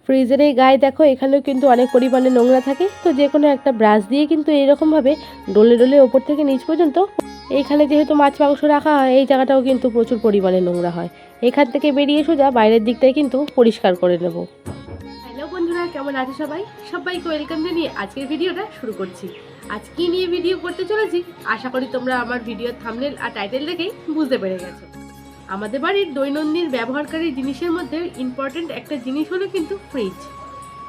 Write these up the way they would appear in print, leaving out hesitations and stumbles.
ফ্রিজের এই গায়ে দেখো এখানেও কিন্তু অনেক পরিমাণে নোংরা থাকে। তো যে কোনো একটা ব্রাশ দিয়ে কিন্তু এইরকমভাবে ডলে ডলে ওপর থেকে নিচ পর্যন্ত, এইখানে যেহেতু মাছ মাংস রাখা হয় এই জায়গাটাও কিন্তু প্রচুর পরিমাণে নোংরা হয়, এখান থেকে বেরিয়ে সোজা বাইরের দিকটাই কিন্তু পরিষ্কার করে নেব। হ্যালো বন্ধুরা, কেমন আছে সবাই? সবাইকে ওয়েলকাম জানিয়ে আজকের ভিডিওটা শুরু করছি। আজ কি নিয়ে ভিডিও করতে চলেছি আশা করি তোমরা আমার ভিডিওর থাম্বনেল আর টাইটেল দেখেই বুঝতে পেরে গেছো। আমাদের বাড়ির দৈনন্দিন ব্যবহারকারী জিনিসের মধ্যে ইম্পর্টেন্ট একটা জিনিস হলো কিন্তু ফ্রিজ।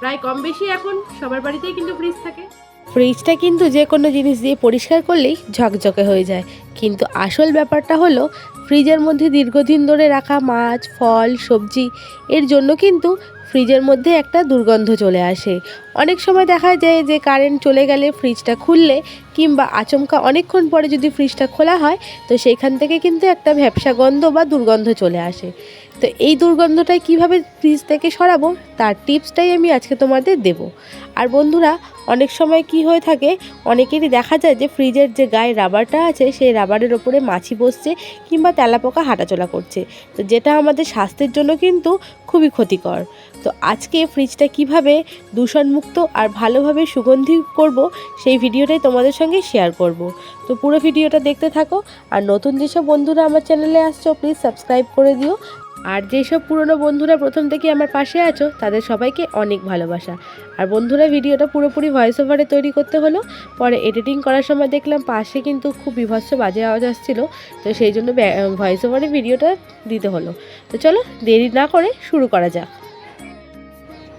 প্রায় কম বেশি এখন সবার বাড়িতেই কিন্তু ফ্রিজ থাকে। ফ্রিজটা কিন্তু যে কোনো জিনিস দিয়ে পরিষ্কার করলেই ঝকঝকে হয়ে যায়, কিন্তু আসল ব্যাপারটা হলো ফ্রিজের মধ্যে দীর্ঘদিন ধরে রাখা মাছ, ফল, সবজি এর জন্য কিন্তু ফ্রিজের মধ্যে একটা দুর্গন্ধ চলে আসে। অনেক সময় দেখা যায় যে কারেন্ট চলে গেলে ফ্রিজটা খুললে কিংবা আচমকা অনেকক্ষণ পরে যদি ফ্রিজটা খোলা হয় তো সেইখান থেকে কিন্তু একটা ভ্যাপসা গন্ধ বা দুর্গন্ধ চলে আসে। তো এই দুর্গন্ধটাই কিভাবে ফ্রিজ থেকে সরাবো তার টিপসটাই আমি আজকে তোমাদের দেব। আর বন্ধুরা, অনেক সময় কি হয়ে থাকে, অনেকেরই দেখা যায় যে ফ্রিজের যে গায়ে রাবারটা আছে সেই রাবারের ওপরে মাছি বসছে কিংবা তেলাপোকা হাঁটাচলা করছে, তো যেটা আমাদের স্বাস্থ্যের জন্য কিন্তু খুবই ক্ষতিকর। তো আজকে ফ্রিজটা কিভাবে দূষণমুক্ত আর ভালোভাবে সুগন্ধি করব সেই ভিডিওটাই তোমাদের সঙ্গে শেয়ার করব। তো পুরো ভিডিওটা দেখতে থাকো। আর নতুন যেসব বন্ধুরা আমার চ্যানেলে আসছো প্লিজ সাবস্ক্রাইব করে দিও। আর যেসব পুরনো বন্ধুরা প্রথম থেকে আমার পাশে আছো তাদের সবাইকে অনেক ভালোবাসা। আর বন্ধুরা, ভিডিওটা পুরোপুরি ভয়েস ওভারে তৈরি করতে হলো, পরে এডিটিং করার সময় দেখলাম পাশে কিন্তু খুব বিভৎস বাজে আওয়াজ আসছিলো, তো সেই জন্য ভয়েস ওভারে ভিডিওটা দিতে হলো। তো চলো দেরি না করে শুরু করা যাক।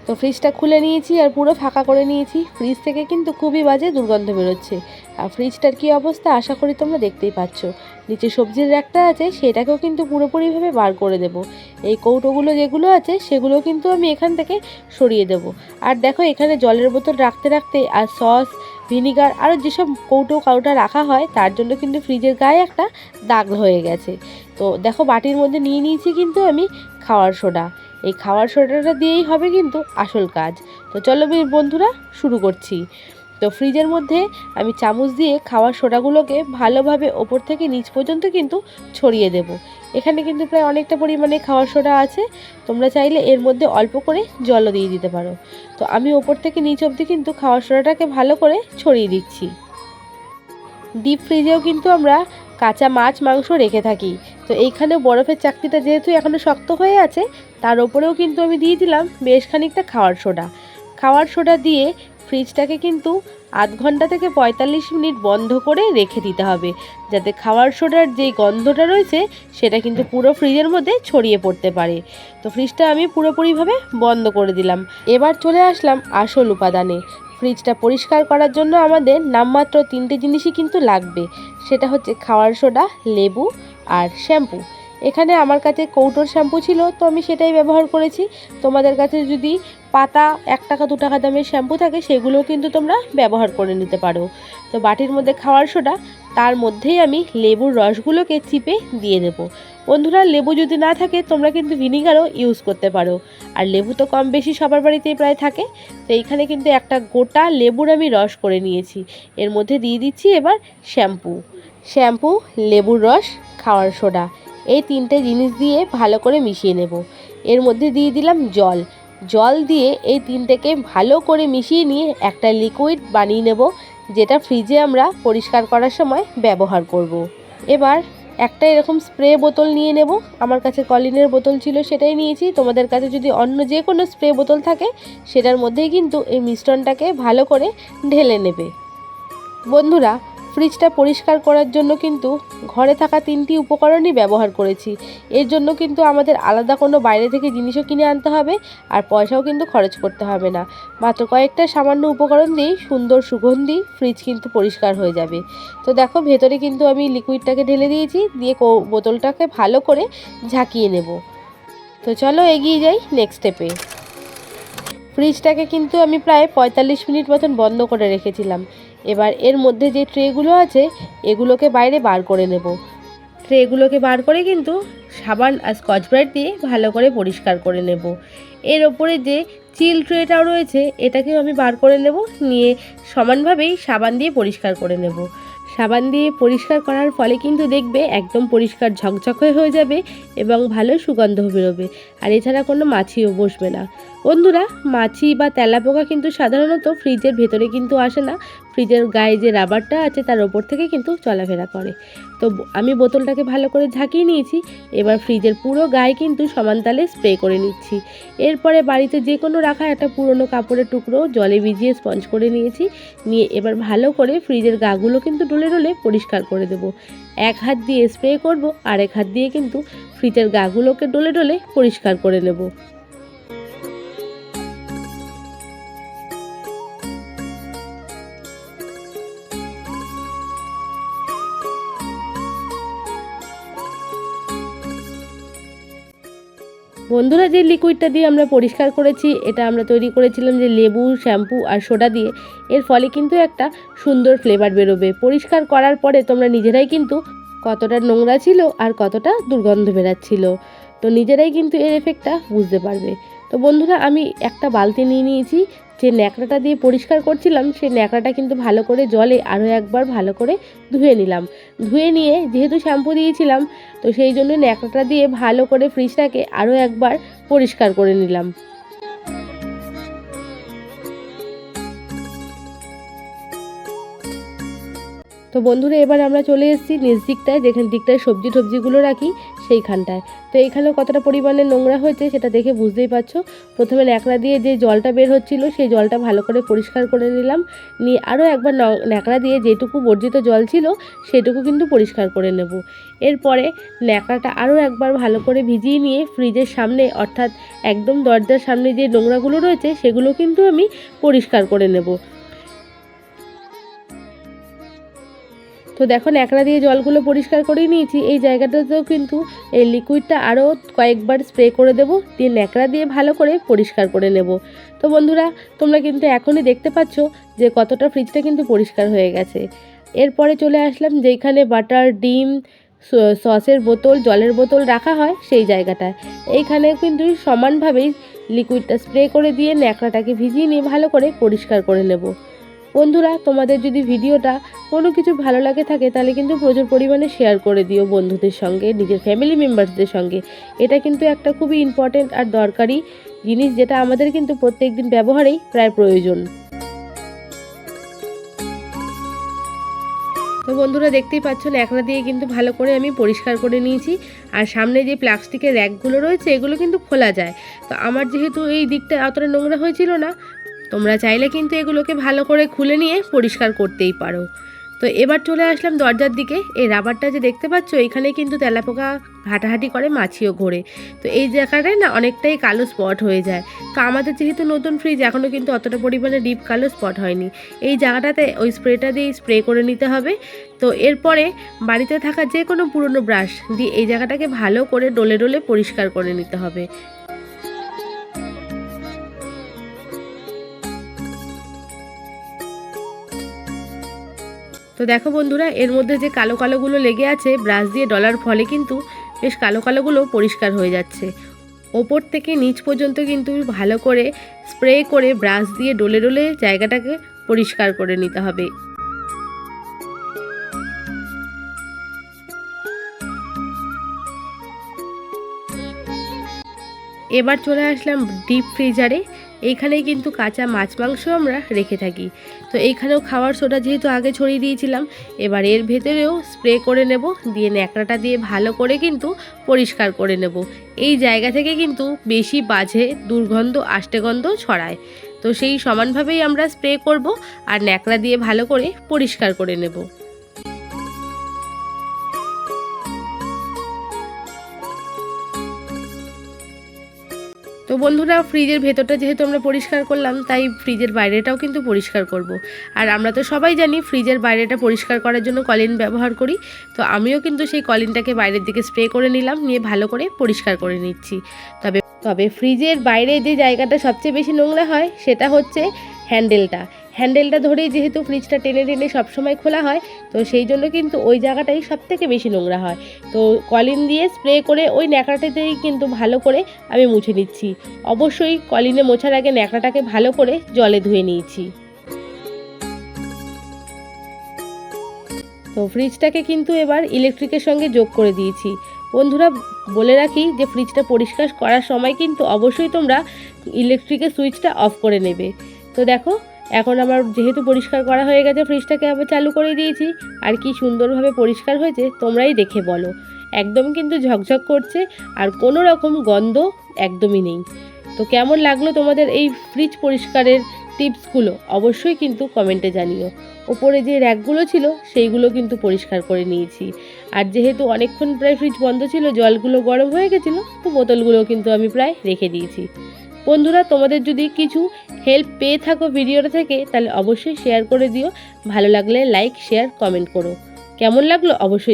তো ফ্রিজটা খুলে নিয়েছি আর পুরো ফাঁকা করে নিয়েছি। ফ্রিজ থেকে কিন্তু খুবই বাজে দুর্গন্ধ বেরোচ্ছে। আর ফ্রিজটার কী অবস্থা আশা করি তোমরা দেখতেই পাচ্ছ। নিচে সবজির র্যাকটা আছে সেটাকেও কিন্তু পুরোপুরিভাবে বার করে দেব। এই কৌটোগুলো যেগুলো আছে সেগুলো কিন্তু আমি এখান থেকে সরিয়ে দেব। আর দেখো এখানে জলের বোতল রাখতে রাখতে আর সস, ভিনিগার আরও যেসব কৌটা রাখা হয় তার জন্য কিন্তু ফ্রিজের গায়ে একটা দাগ হয়ে গেছে। তো দেখো বাটির মধ্যে নিয়ে নিয়েছি কিন্তু আমি খাওয়ার সোডা। এই খাওয়ার সোডাটা দিয়েই হবে কিন্তু আসল কাজ। তো চলো বন্ধুরা শুরু করছি। তো ফ্রিজের মধ্যে আমি চামচ দিয়ে খাওয়ার সোডাগুলোকে ভালোভাবে ওপর থেকে নিচ পর্যন্ত কিন্তু ছড়িয়ে দেব। এখানে কিন্তু প্রায় অনেকটা পরিমাণে খাওয়ার সোডা আছে, তোমরা চাইলে এর মধ্যে অল্প করে জলও দিয়ে দিতে পারো। তো আমি ওপর থেকে নিচ অবধি কিন্তু খাওয়ার সোডাটাকে ভালো করে ছড়িয়ে দিচ্ছি। ডিপ ফ্রিজেও কিন্তু আমরা কাঁচা মাছ মাংস রেখে থাকি। তো এইখানে বরফের চাকতিটা যেহেতু এখনও শক্ত হয়ে আছে তার ওপরেও কিন্তু আমি দিয়ে দিলাম বেশ খানিকটা খাওয়ার সোডা। খাওয়ার সোডা দিয়ে ফ্রিজটাকে কিন্তু আধ ঘন্টা থেকে 45 মিনিট বন্ধ করে রেখে দিতে হবে, যাতে খাওয়ার সোডার যেই গন্ধটা রয়েছে সেটা কিন্তু পুরো ফ্রিজের মধ্যে ছড়িয়ে পড়তে পারে। তো ফ্রিজটা আমি পুরোপুরিভাবে বন্ধ করে দিলাম। এবার চলে আসলাম আসল উপাদানে। ফ্রিজটা পরিষ্কার করার জন্য আমাদের নামমাত্র 3টে জিনিসই কিন্তু লাগবে, সেটা হচ্ছে খাওয়ার সোডা, লেবু আর শ্যাম্পু। এখানে আমার কাছে কৌটোর শ্যাম্পু ছিল তো আমি সেটাই ব্যবহার করেছি। তোমাদের কাছে যদি পাতা 1 টাকা 2 টাকা দামের শ্যাম্পু থাকে সেগুলোও কিন্তু তোমরা ব্যবহার করে নিতে পারো। তো বাটির মধ্যে খাওয়ার সোডা, তার মধ্যেই আমি লেবুর রসগুলোকে চিপে দিয়ে দেব। বন্ধুরা, লেবু যদি না থাকে তোমরা কিন্তু ভিনিগারও ইউজ করতে পারো। আর লেবু তো কম বেশি সবার বাড়িতেই প্রায় থাকে। তো এইখানে কিন্তু একটা গোটা লেবুর আমি রস করে নিয়েছি। এর মধ্যে দিয়ে দিচ্ছি এবার শ্যাম্পু, লেবুর রস, খাওয়ার সোডা, এই 3টে জিনিস দিয়ে ভালো করে মিশিয়ে নেব। এর মধ্যে দিয়ে দিলাম জল দিয়ে এই 3টেকে ভালো করে মিশিয়ে নিয়ে একটা লিকুইড বানিয়ে নেব, যেটা ফ্রিজে আমরা পরিষ্কার করার সময় ব্যবহার করব। এবার একটা এরকম স্প্রে বোতল নিয়ে নেব। আমার কাছে কলিনের বোতল ছিল সেটাই নিয়েছি। তোমাদের কাছে যদি অন্য যে কোনো স্প্রে বোতল থাকে সেটার মধ্যেই কিন্তু এই মিশ্রণটাকে ভালো করে ঢেলে নেবে। বন্ধুরা, ফ্রিজটা পরিষ্কার করার জন্য কিন্তু ঘরে থাকা 3টি উপকরণই ব্যবহার করেছি। এর জন্য কিন্তু আমাদের আলাদা কোনো বাইরে থেকে জিনিসও কিনে আনতে হবে আর পয়সাও কিন্তু খরচ করতে হবে না। মাত্র কয়েকটা সামান্য উপকরণ দিয়েই সুন্দর সুগন্ধি ফ্রিজ কিন্তু পরিষ্কার হয়ে যাবে। তো দেখো ভেতরে কিন্তু আমি লিকুইডটাকে ঢেলে দিয়েছি, দিয়ে বোতলটাকে ভালো করে ঝাঁকিয়ে নেব। তো চলো এগিয়ে যাই নেক্সট স্টেপে। ফ্রিজটাকে কিন্তু আমি প্রায় 45 মিনিট মতন বন্ধ করে রেখেছিলাম। এবার এর মধ্যে যে ট্রেগুলো আছে এগুলোকে বাইরে বার করে নেব। ট্রেগুলোকে বার করে কিন্তু সাবান আর স্কচ ব্রাইট দিয়ে ভালো করে পরিষ্কার করে নেব। এর ওপরে যে চিল ট্রেটাও রয়েছে এটাকেও আমি বার করে নেব, নিয়ে সমানভাবেই সাবান দিয়ে পরিষ্কার করে নেব। সাবান দিয়ে পরিষ্কার করার ফলে কিন্তু দেখবে একদম পরিষ্কার ঝকঝকে হয়ে যাবে এবং ভালো সুগন্ধ বেরোবে। আর এছাড়া কোনো মাছিও বসবে না। বন্ধুরা, মাছি বা তেলাপোকা কিন্তু সাধারণত ফ্রিজের ভেতরে কিন্তু আসে না, ফ্রিজের গায়ে যে রাবারটা আছে তার ওপর থেকে কিন্তু চলাফেরা করে। তো আমি বোতলটাকে ভালো করে ঝাঁকিয়ে নিয়েছি। এবার ফ্রিজের পুরো গায়ে কিন্তু সমান তালে স্প্রে করে নিচ্ছি। এরপরে বাড়িতে যে কোনো রাখা একটা পুরনো কাপড়ের টুকরো জলে ভিজিয়ে স্পঞ্জ করে নিয়েছি। নিয়ে এবার ভালো করে ফ্রিজের গাগুলো কিন্তু ডলে ডলে পরিষ্কার করে দেবো। এক হাত দিয়ে স্প্রে করব, আর এক হাত দিয়ে কিন্তু ফ্রিজের গাগুলোকে ডলে ডলে পরিষ্কার করে নেব। বন্ধুরা, যে লিকুইডটা দিয়ে আমরা পরিষ্কার করেছি, এটা আমরা তৈরি করেছিলাম যে লেবু, শ্যাম্পু আর সোডা দিয়ে। এর ফলে কিন্তু একটা সুন্দর ফ্লেভার বেরোবে। পরিষ্কার করার পরে তোমরা নিজেরাই কিন্তু কতটা নোংরা ছিল আর কতটা দুর্গন্ধ বেরাচ্ছিল, তো নিজেরাই কিন্তু এর এফেক্টটা বুঝতে পারবে। তো বন্ধুরা, আমি একটা বালতি নিয়ে নিয়েছি। যে ন্যাকড়াটা দিয়ে পরিষ্কার করছিলাম, সেই ন্যাকড়াটা কিন্তু ভালো করে জলে আরও একবার ভালো করে ধুয়ে নিলাম। ধুয়ে নিয়ে যেহেতু শ্যাম্পু দিয়েছিলাম, তো সেই জন্য ন্যাকড়াটা দিয়ে ভালো করে ফ্রিজটাকে আরও একবার পরিষ্কার করে নিলাম। তো বন্ধুরা, এবার আমরা চলে এসেছি নিচ দিকটায়, যেখান দিকটায় সবজিগুলো রাখি সেইখানটায়। তো এইখানেও কতটা পরিমাণে নোংরা হয়েছে সেটা দেখে বুঝতেই পারছো। প্রথমে ন্যাকড়া দিয়ে যে জলটা বের হচ্ছিল সেই জলটা ভালো করে পরিষ্কার করে নিলাম। নিয়ে আরও একবার ন্যাকড়া দিয়ে যেটুকু বর্জিত জল ছিল সেটুকু কিন্তু পরিষ্কার করে নেব। এরপরে ন্যাকড়াটা আরও একবার ভালো করে ভিজিয়ে নিয়ে ফ্রিজের সামনে, অর্থাৎ একদম দরজার সামনে যে নোংরাগুলো রয়েছে সেগুলো কিন্তু আমি পরিষ্কার করে নেব। তো দেখো, ন্যাকড়া দিয়ে জলগুলো পরিষ্কার করে নিয়েছি। এই জায়গাটাতেও কিন্তু এই লিকুইডটা আরও কয়েকবার স্প্রে করে দেব, দিয়ে ন্যাকড়া দিয়ে ভালো করে পরিষ্কার করে নেব। তো বন্ধুরা, তোমরা কিন্তু এখনই দেখতে পাচ্ছ যে কতটা ফ্রিজটা কিন্তু পরিষ্কার হয়ে গেছে। এরপরে চলে আসলাম যেখানে বাটার, ডিম, সসের বোতল, জলের বোতল রাখা হয় সেই জায়গাটায়। এইখানে কিন্তু সমানভাবেই লিকুইডটা স্প্রে করে দিয়ে ন্যাকড়াটাকে ভিজিয়ে নিয়ে ভালো করে পরিষ্কার করে নেব। বন্ধুরা, তোমাদের যদি ভিডিওটা কোনো কিছু ভালো লাগে থাকে তাহলে কিন্তু প্রচুর পরিমাণে শেয়ার করে দিও বন্ধুদের সঙ্গে, নিজের ফ্যামিলি মেম্বারসদের সঙ্গে। এটা কিন্তু একটা খুবই ইম্পর্টেন্ট আর দরকারি জিনিস, যেটা আমাদের কিন্তু প্রত্যেক দিন ব্যবহারেই প্রায় প্রয়োজন। তো বন্ধুরা, দেখতেই পাচ্ছ ন্যাকড়া দিয়ে কিন্তু ভালো করে আমি পরিষ্কার করে নিয়েছি। আর সামনে যে প্লাস্টিকের র্যাকগুলো রয়েছে এগুলো কিন্তু খোলা যায়। তো আমার যেহেতু এই দিকটা অতটা নোংরা হয়েছিল না, তোমরা চাইলে কিন্তু এগুলোকে ভালো করে খুলে নিয়ে পরিষ্কার করতেই পারো। তো এবার চলে আসলাম দরজার দিকে। এই রাবারটা যে দেখতে পাচ্ছ, এখানে কিন্তু তেলাপোকা হাঁটাহাঁটি করে, মাছিও ঘোরে। তো এই জায়গাটায় না অনেকটাই কালো স্পট হয়ে যায়। তো আমাদের যেহেতু নতুন ফ্রিজ, এখনও কিন্তু অতটা পরিমাণে ডিপ কালো স্পট হয়নি। এই জায়গাটাতে ওই স্প্রেটা দিয়ে স্প্রে করে নিতে হবে। তো এরপরে বাড়িতে থাকা যে কোনো পুরনো ব্রাশ দিয়ে এই জায়গাটাকে ভালো করে ডলে ডলে পরিষ্কার করে নিতে হবে। তো দেখো বন্ধুরা, এর মধ্যে যে কালো কালোগুলো লেগে আছে ব্রাশ দিয়ে ডলার ফলে কিন্তু বেশ কালো কালোগুলো পরিষ্কার হয়ে যাচ্ছে। ওপর থেকে নিচ পর্যন্ত কিন্তু ভালো করে স্প্রে করে ব্রাশ দিয়ে ডলে ডলে জায়গাটাকে পরিষ্কার করে নিতে হবে। এবার চলে আসলাম ডিপ ফ্রিজারে। এইখানেই কিন্তু কাঁচা মাছ মাংস আমরা রেখে থাকি। তো এইখানেও খাওয়ার সোডা যেহেতু আগে ছড়িয়ে দিয়েছিলাম, এবার এর ভেতরেও স্প্রে করে নেব, দিয়ে ন্যাকড়াটা দিয়ে ভালো করে কিন্তু পরিষ্কার করে নেব। এই জায়গা থেকে কিন্তু বেশি বাজে দুর্গন্ধ, আষ্টে গন্ধ ছড়ায়। তো সেই সমানভাবেই আমরা স্প্রে করব আর ন্যাকড়া দিয়ে ভালো করে পরিষ্কার করে নেব। তো বন্ধুরা, ফ্রিজের ভেতরটা যেহেতু আমরা পরিষ্কার করলাম, তাই ফ্রিজের বাইরেটাও কিন্তু পরিষ্কার করব। আর আমরা তো সবাই জানি ফ্রিজের বাইরেটা পরিষ্কার করার জন্য কলিন ব্যবহার করি। তো আমিও কিন্তু সেই কলিনটাকে বাইরের দিকে স্প্রে করে নিলাম, নিয়ে ভালো করে পরিষ্কার করে নিচ্ছি। তবে ফ্রিজের বাইরে যে জায়গাটা সবচেয়ে বেশি নোংরা হয় সেটা হচ্ছে হ্যান্ডেলটা ধরেই যেহেতু ফ্রিজটা টেনে টেনে সবসময় খোলা হয়, তো সেই জন্য কিন্তু ওই জায়গাটাই সবথেকে বেশি নোংরা হয়। তো কলিন দিয়ে স্প্রে করে ওই ন্যাকড়াটাতেই কিন্তু ভালো করে আমি মুছে নিচ্ছি। অবশ্যই কলিনে মোছার আগে ন্যাকড়াটাকে ভালো করে জলে ধুয়ে নিয়েছি। তো ফ্রিজটাকে কিন্তু এবার ইলেকট্রিকের সঙ্গে যোগ করে দিয়েছি। বন্ধুরা বলে রাখি যে ফ্রিজটা পরিষ্কার করার সময় কিন্তু অবশ্যই তোমরা ইলেকট্রিকের সুইচটা অফ করে নেবে। তো দেখো এখন আমার যেহেতু পরিষ্কার করা হয়ে গেছে, ফ্রিজটাকে আবার চালু করে দিয়েছি। আর কি সুন্দরভাবে পরিষ্কার হয়েছে তোমরাই দেখে বলো। একদম কিন্তু ঝকঝক করছে আর কোনো রকম গন্ধ একদমই নেই। তো কেমন লাগলো তোমাদের এই ফ্রিজ পরিষ্কারের টিপসগুলো অবশ্যই কিন্তু কমেন্টে জানিও। ওপরে যে র্যাকগুলো ছিল সেইগুলো কিন্তু পরিষ্কার করে নিয়েছি। আর যেহেতু অনেকক্ষণ প্রায় ফ্রিজ বন্ধ ছিল, জলগুলো গরম হয়ে গেছিলো, তো বোতলগুলো কিন্তু আমি প্রায় রেখে দিয়েছি। বন্ধুরা তোমাদের যদি কিছু হেল্প পেয়ে থাকো ভিডিওটা থেকে তাহলে অবশ্যই শেয়ার করে দিও। ভালো লাগলে লাইক শেয়ার কমেন্ট করো। কেমন লাগলো অবশ্যই